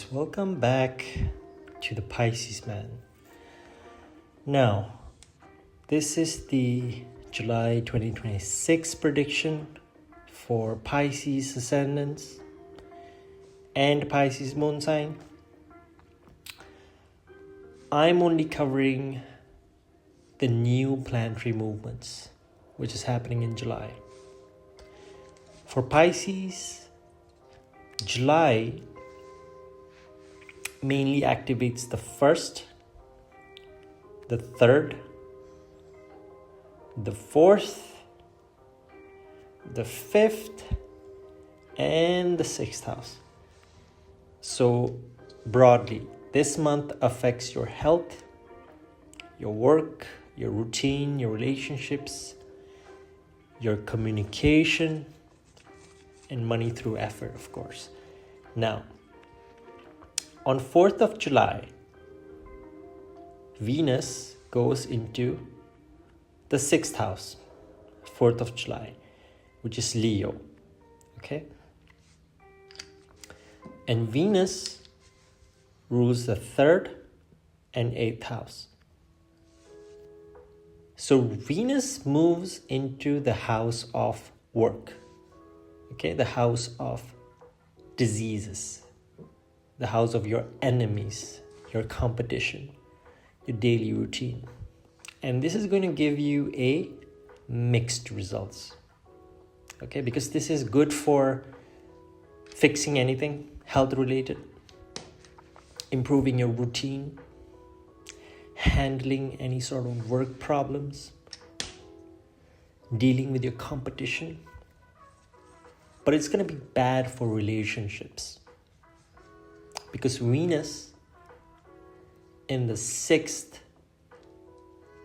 welcome back to the Pisces man. Now, this is the July 2026 prediction for Pisces ascendants and Pisces moon sign. I'm only covering the new planetary movements which is happening in July. For Pisces, July mainly activates the 1st, the 3rd, the 4th, the 5th, and the 6th house. So broadly, this month affects your health, your work, your routine, your relationships, your communication, and money through effort, of course. Now, on 4th of July, Venus goes into the 6th house, 4th of July, which is Leo, okay? And Venus rules the 3rd and 8th house. So Venus moves into the house of work, okay? The house of diseases, the house of your enemies, your competition, your daily routine. And this is going to give you a mixed results. Okay, because this is good for fixing anything health related, improving your routine, handling any sort of work problems, dealing with your competition. But it's going to be bad for relationships. Because Venus in the 6th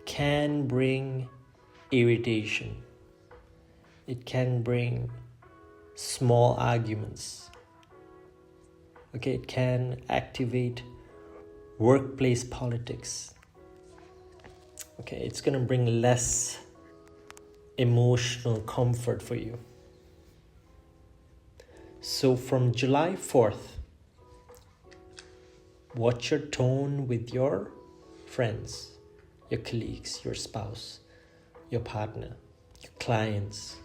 can bring irritation. It can bring small arguments. Okay, it can activate workplace politics. Okay, it's going to bring less emotional comfort for you. So from July 4th, watch your tone with your friends, your colleagues, your spouse, your partner, your clients,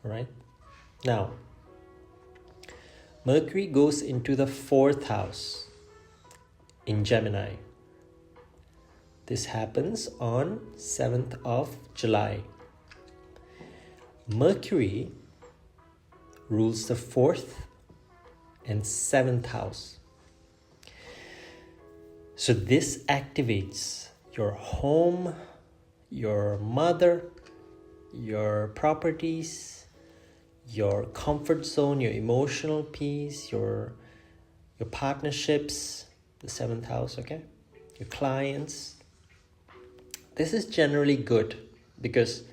all right? Now, Mercury goes into the 4th house in Gemini. This happens on 7th of July. Mercury rules the 4th and 7th house. So this activates your home, your mother, your properties, your comfort zone, your emotional peace, your partnerships, the 7th house, okay? Your clients. This is generally good because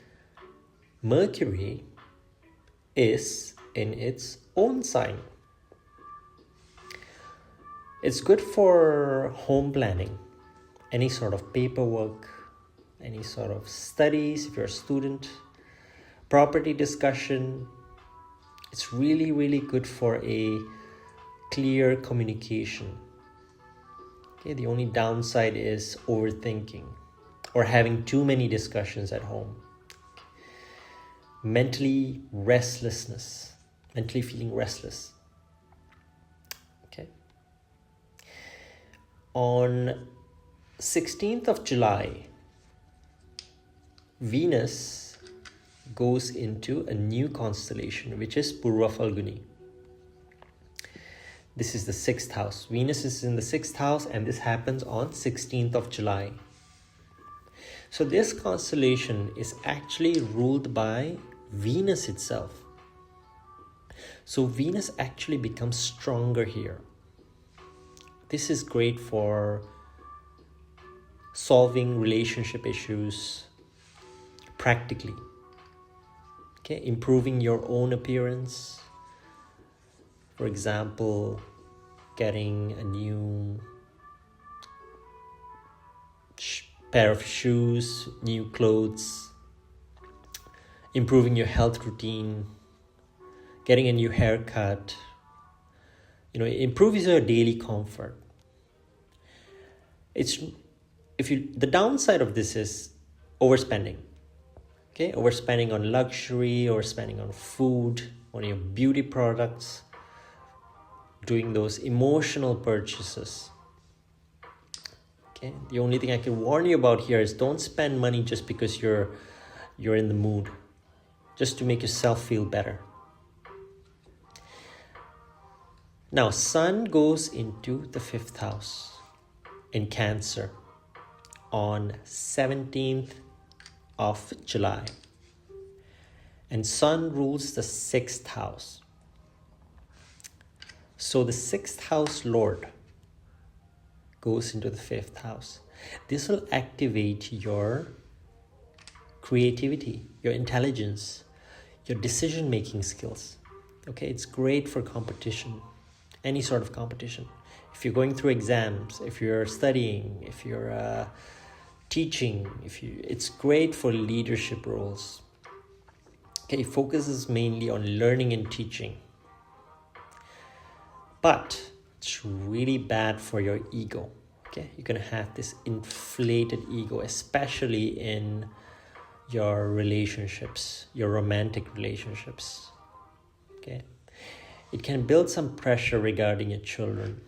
Mercury is in its own sign. It's good for home planning, any sort of paperwork, any sort of studies, if you're a student, property discussion. It's really, really good for a clear communication. Okay, the only downside is overthinking or having too many discussions at home. Mentally feeling restless. On 16th of July, Venus goes into a new constellation, which is Pura Alguni. This is the 6th house. Venus is in the 6th house, and this happens on 16th of July. So this constellation is actually ruled by Venus itself. So Venus actually becomes stronger here. This is great for solving relationship issues practically. Okay, improving your own appearance. For example, getting a new pair of shoes, new clothes, improving your health routine, getting a new haircut, It improves your daily comfort. The downside of this is overspending. Okay, overspending on luxury, overspending on food, on your beauty products, doing those emotional purchases. Okay, the only thing I can warn you about here is don't spend money just because you're in the mood, just to make yourself feel better. Now, Sun goes into the 5th house in Cancer on 17th of July. And Sun rules the 6th house. So the 6th house Lord goes into the 5th house. This will activate your creativity, your intelligence, your decision-making skills. Okay, it's great for competition, any sort of competition. If you're going through exams, if you're studying, if you're teaching, it's great for leadership roles. Okay, it focuses mainly on learning and teaching. But it's really bad for your ego. Okay, you're gonna have this inflated ego, especially in your relationships, your romantic relationships. Okay, it can build some pressure regarding your children.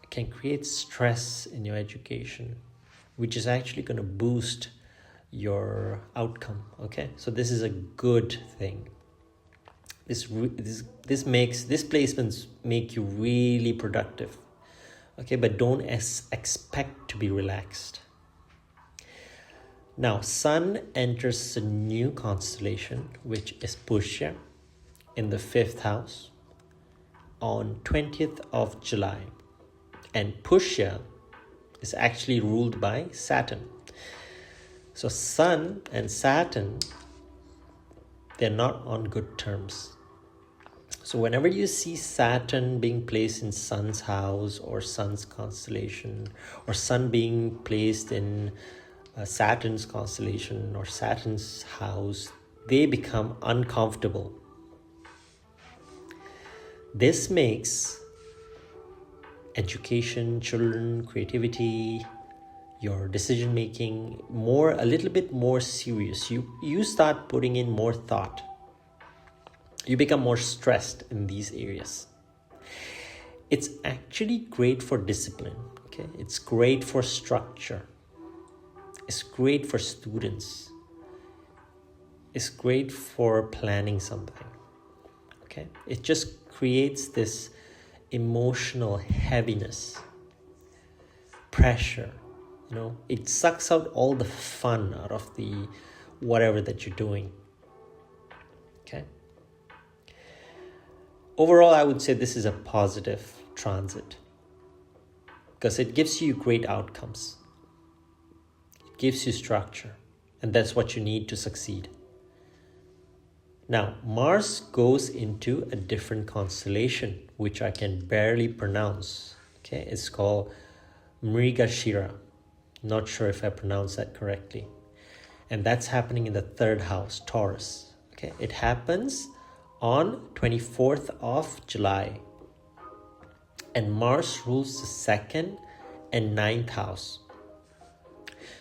It can create stress in your education, which is actually going to boost your outcome. Okay, so this is a good thing. This placements make you really productive. Okay, but don't expect to be relaxed. Now, Sun enters a new constellation, which is Pusha, in the 5th house on 20th of July. And Pusha is actually ruled by Saturn. So Sun and Saturn, they're not on good terms. So whenever you see Saturn being placed in Sun's house or Sun's constellation, or Sun being placed in Saturn's constellation or Saturn's house, they become uncomfortable. This makes education, children, creativity, your decision making a little bit more serious. You start putting in more thought. You become more stressed in these areas. It's actually great for discipline. Okay, it's great for structure. It's great for students. It's great for planning something. Okay, it just creates this emotional heaviness, pressure. It sucks out all the fun out of the whatever that you're doing. Okay. Overall, I would say this is a positive transit because it gives you great outcomes. It gives you structure, and that's what you need to succeed. Now, Mars goes into a different constellation, which I can barely pronounce. Okay, it's called Mrigashira. Not sure if I pronounced that correctly. And that's happening in the 3rd house, Taurus. Okay, it happens on 24th of July. And Mars rules the 2nd and 9th house.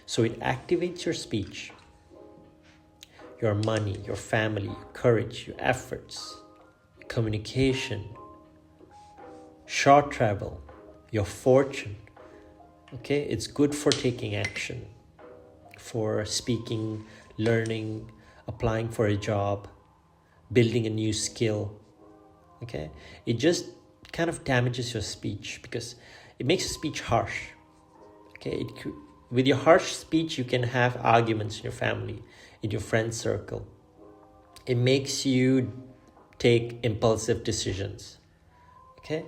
So it activates your speech, your money, your family, your courage, your efforts, your communication, short travel, your fortune. Okay, it's good for taking action, for speaking, learning, applying for a job, building a new skill. Okay, it just kind of damages your speech because it makes your speech harsh. Okay, with your harsh speech, you can have arguments in your family, in your friend circle. It makes you take impulsive decisions. Okay,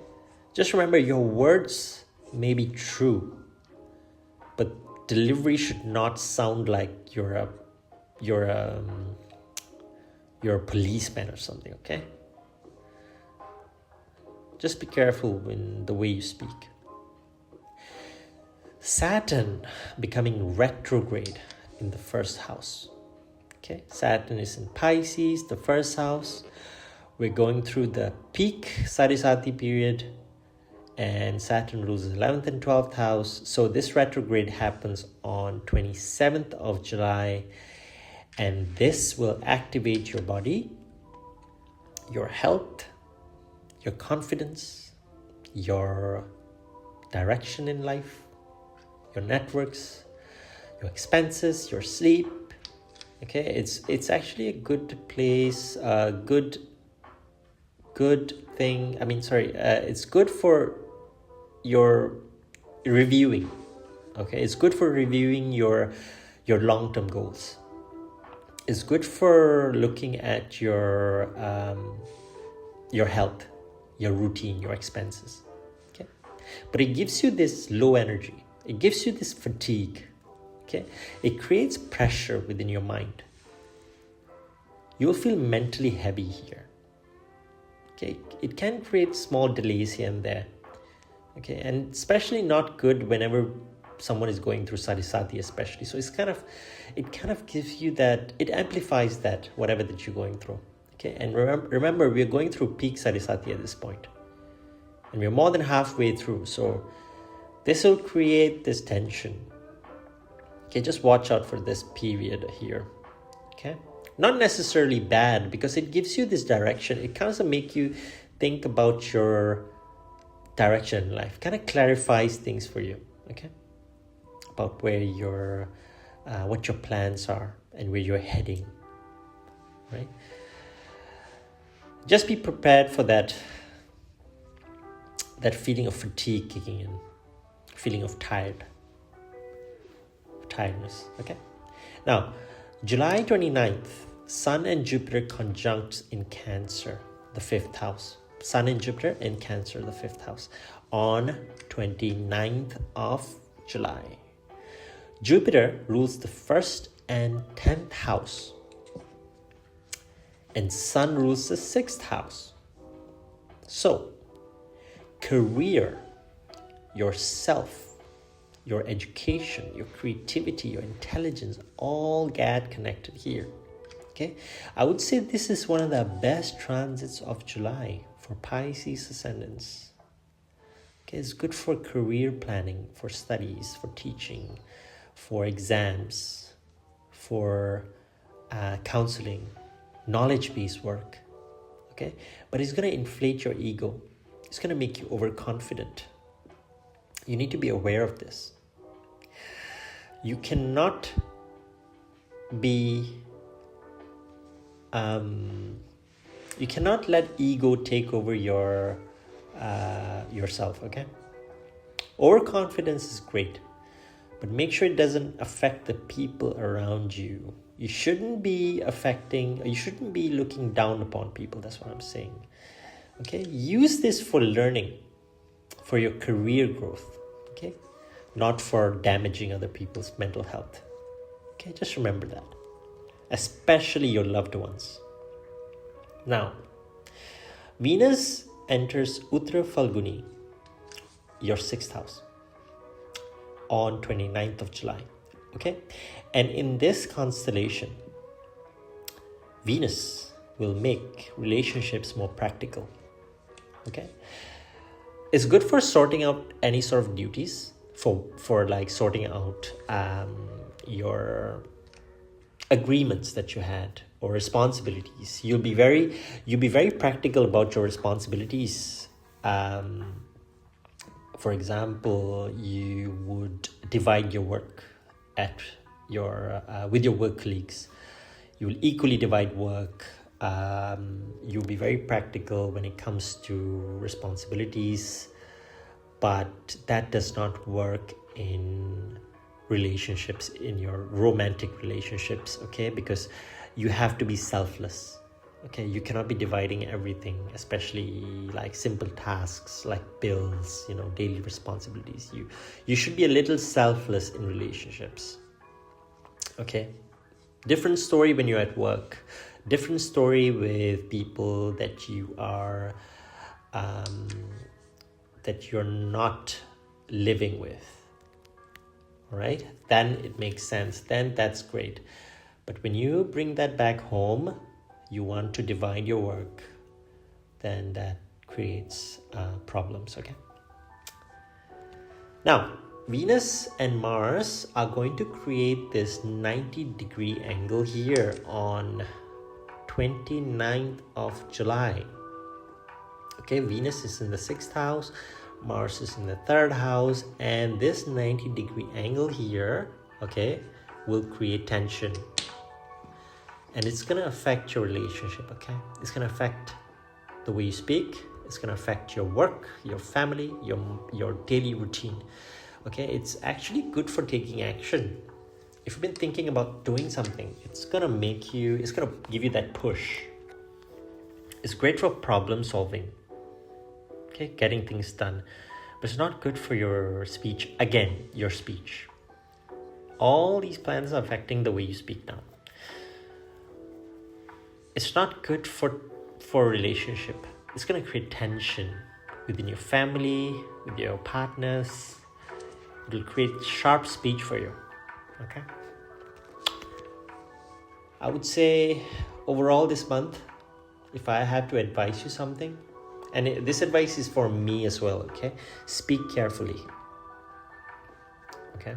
just remember your words may be true, but delivery should not sound like you're a policeman or something. Okay, just be careful in the way you speak. Saturn becoming retrograde in the 1st house. Okay, Saturn is in Pisces, the 1st house. We're going through the peak Sarisati period, and Saturn rules the 11th and 12th house. So this retrograde happens on 27th of July, and this will activate your body, your health, your confidence, your direction in life, your networks, your expenses, your sleep. Okay, it's actually a good place, a good thing. It's good for your reviewing. Okay, it's good for reviewing your long-term goals. It's good for looking at your health, your routine, your expenses. Okay, but it gives you this low energy. It gives you this fatigue. Okay, it creates pressure within your mind. You'll feel mentally heavy here. Okay, it can create small delays here and there. Okay, and especially not good whenever someone is going through Sadhisati, especially. So it kind of gives you that, it amplifies that, whatever that you're going through. Okay, and remember, we're going through peak Sadhisati at this point, and we're more than halfway through. So this will create this tension. Okay, just watch out for this period here. Okay, not necessarily bad, because it gives you this direction. It kind of make you think about your direction in life, kind of clarifies things for you. Okay, about where your what your plans are and where you're heading, right? Just be prepared for that feeling of fatigue kicking in, feeling of tiredness. Okay, now July 29th, Sun and Jupiter conjunct in Cancer, the 5th house. Sun and Jupiter in Cancer, the 5th house, on 29th of July. Jupiter rules the 1st and 10th house, and Sun rules the 6th house. So, career, yourself, your education, your creativity, your intelligence, all get connected here. Okay, I would say this is one of the best transits of July for Pisces ascendants. Okay, it's good for career planning, for studies, for teaching, for exams, for counseling, knowledge-based work. Okay, but it's going to inflate your ego. It's going to make you overconfident. You need to be aware of this. You cannot be you cannot let ego take over your yourself. Okay, overconfidence is great, but make sure it doesn't affect the people around you. You shouldn't be looking down upon people. That's what I'm saying. Okay, use this for learning, for your career growth. Okay, not for damaging other people's mental health. Okay, just remember that, especially your loved ones. Now, Venus enters Uttara Falguni, your 6th house, on 29th of July. Okay, and in this constellation, Venus will make relationships more practical. Okay, it's good for sorting out any sort of duties, for like sorting out your agreements that you had, or responsibilities. You'll be very practical about your responsibilities. For example, you would divide your work at your with your work colleagues. You will equally divide work. You'll be very practical when it comes to responsibilities, but that does not work in relationships, in your romantic relationships. Okay, because you have to be selfless. Okay, you cannot be dividing everything, especially like simple tasks like bills, daily responsibilities. You should be a little selfless in relationships. Okay, different story when you're at work, different story with people that you are that you're not living with. All right, then it makes sense, then that's great. But when you bring that back home, you want to divide your work, then that creates problems. Okay, Now, Venus and Mars are going to create this 90-degree angle here on 29th of July. Okay, Venus is in the 6th house, Mars is in the 3rd house, and this 90-degree angle here, okay, will create tension. And it's going to affect your relationship, okay? It's going to affect the way you speak. It's going to affect your work, your family, your daily routine, okay? It's actually good for taking action. If you've been thinking about doing something, it's going to give you that push. It's great for problem solving, okay? Getting things done. But it's not good for your speech. Again, your speech. All these planets are affecting the way you speak now. It's not good for relationship. It's going to create tension within your family, with your partners. It will create sharp speech for you, okay? I would say overall this month, if I had to advise you something, and this advice is for me as well, okay? Speak carefully, okay?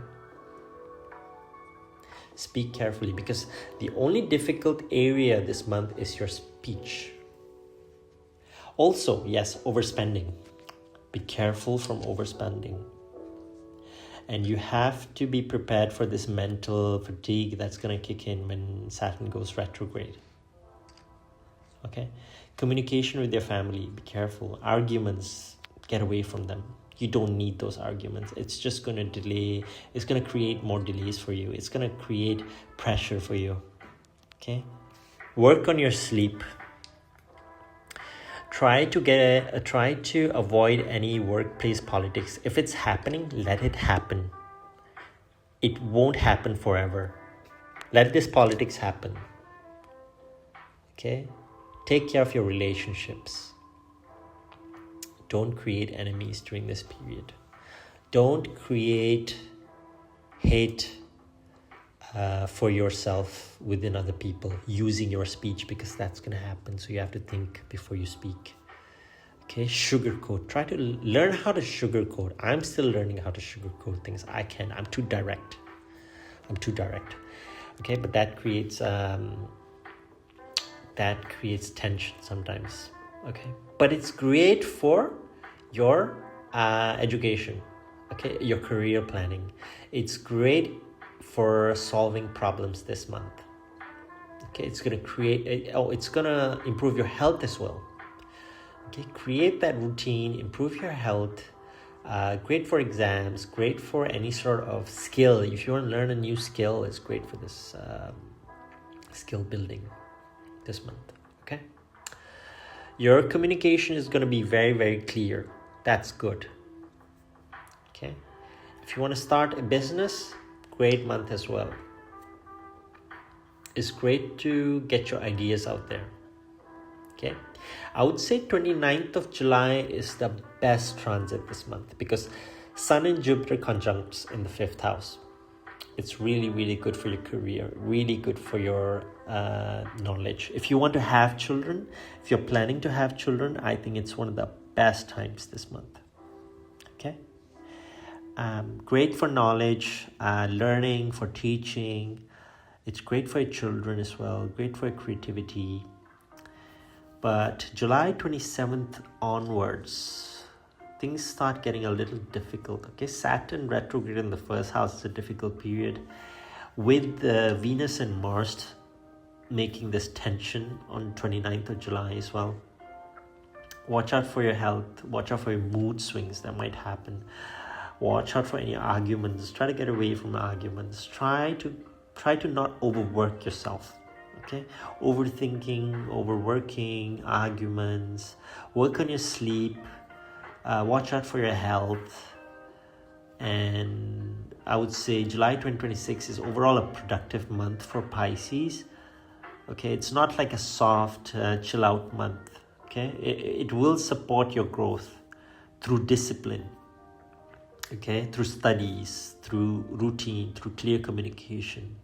Speak carefully, because the only difficult area this month is your speech. Also, yes, overspending. Be careful from overspending. And you have to be prepared for this mental fatigue that's going to kick in when Saturn goes retrograde. Okay? Communication with your family, be careful. Arguments, get away from them. You don't need those arguments. It's just going to delay. It's going to create more delays for you. It's going to create pressure for you. Okay? Work on your sleep. Try to avoid any workplace politics. If it's happening, let it happen. It won't happen forever. Let this politics happen. Okay? Take care of your relationships. Don't create enemies during this period. Don't create hate for yourself within other people using your speech, because that's going to happen. So you have to think before you speak. Okay, sugarcoat. Try to learn how to sugarcoat. I'm still learning how to sugarcoat things. I'm too direct. Okay, but that creates tension sometimes. Okay, but it's great for your education, okay, your career planning. It's great for solving problems this month. Okay, it's gonna improve your health as well. Okay, create that routine, improve your health. Great for exams, great for any sort of skill. If you want to learn a new skill, it's great for this skill building this month. Okay, your communication is going to be very, very clear. That's good. Okay, if you want to start a business, great month as well. It's great to get your ideas out there. Okay, I would say 29th of July is the best transit this month, because Sun and Jupiter conjuncts in the 5th house. It's really, really good for your career, really good for your knowledge. If you want to have children, if you're planning to have children, I think it's one of the best times this month. Okay, great for knowledge, learning, for teaching. It's great for your children as well, great for your creativity. But July 27th onwards, things start getting a little difficult. Okay, Saturn retrograde in the 1st house is a difficult period, with Venus and Mars making this tension on 29th of July as well. Watch out for your health. Watch out for your mood swings that might happen. Watch out for any arguments. Try to get away from arguments. Try to not overwork yourself. Okay, overthinking, overworking, arguments. Work on your sleep. Watch out for your health. And I would say July 2026 is overall a productive month for Pisces. Okay, it's not like a soft chill out month. Okay, it will support your growth through discipline. Okay, through studies, through routine, through clear communication.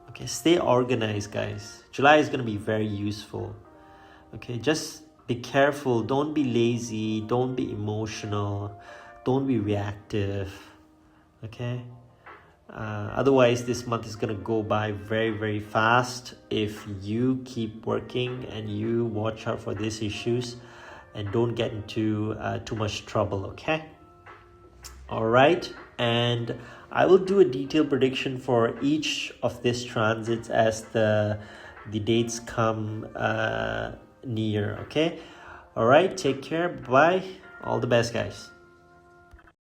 Okay, stay organized, guys. July is going to be very useful. Okay, just be careful. Don't be lazy. Don't be emotional. Don't be reactive. okay? Otherwise, this month is going to go by very, very fast if you keep working and you watch out for these issues and don't get into too much trouble, okay? All right, and I will do a detailed prediction for each of these transits as the dates come near, okay? All right, take care, bye, all the best, guys.